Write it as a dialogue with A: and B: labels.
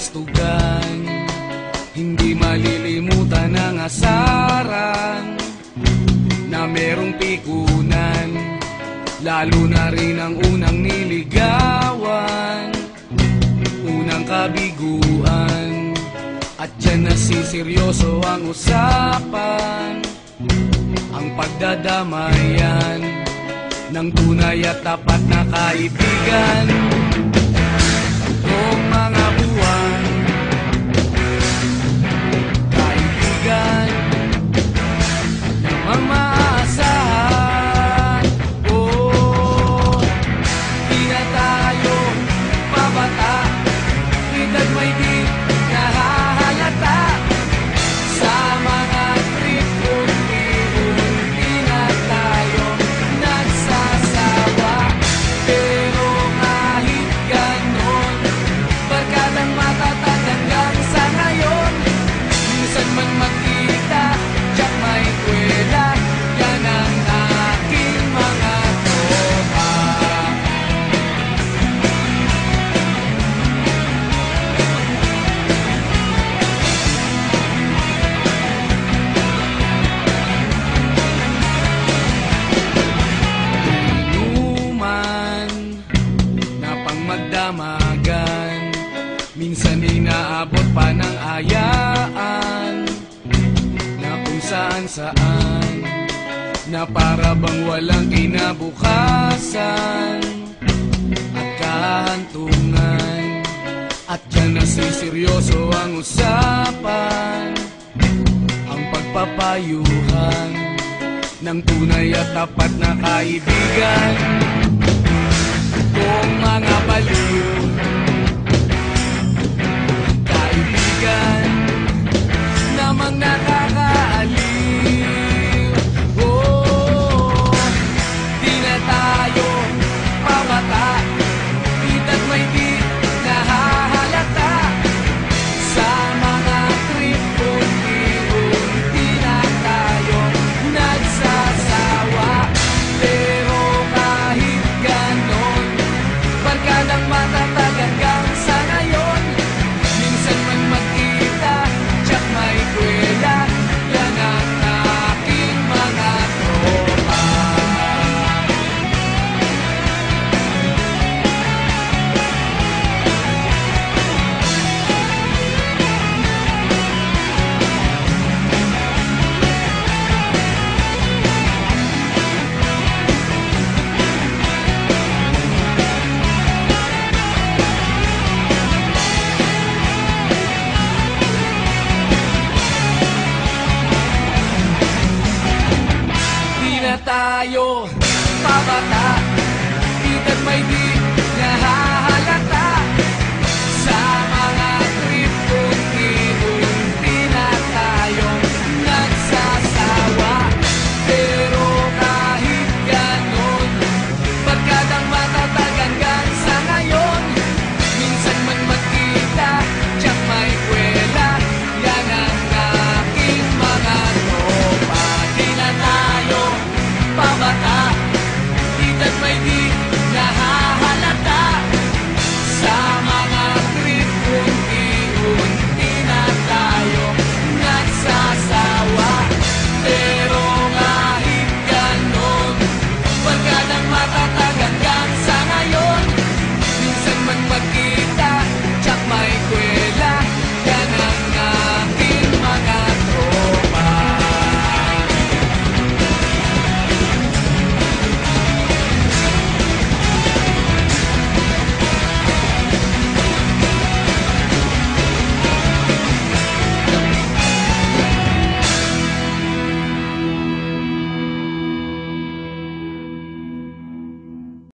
A: kabastugan, hindi malilimutan ang asaran na merong pikunan, lalo na rin ang unang niligawan, unang kabiguan. At dyan nasiseryoso ang usapan, ang pagdadamayan ng tunay at tapat na kaibigan. Noong mga buwan, kaibigan namang maaasahan. Oh, di na tayo pabata, edad may di nahahalata. Sa mga trip unti-unti na tayo nagsasawa. Pero kahit ganon, barkadang matatag hanggang sa ngayon. Minsan man magkita, tiyak may kwela, yan ang aking mga tropa. Inuman na pang magdamagan, minsan inaabot pa ng ayaan, na kung saan-saan, na para bang walang kinabukasan at kahantungan. At dyan nasiseryoso ang usapan, ang pagpapayuhan ng tunay at tapat na kaibigan. Kung mga baliw, kaibigan namang nakakaaliw. Oh, di na tayo pabata, edad may di nahahalata. Sa mga trip unti-unti na tayo nagsasawa. Pero kahit ganon, barkadang matatag hanggang sa ngayon. Minsan man magkita, tiyak may kwela, yan ang aking mga tropa. Di na tayo pabata, edad may di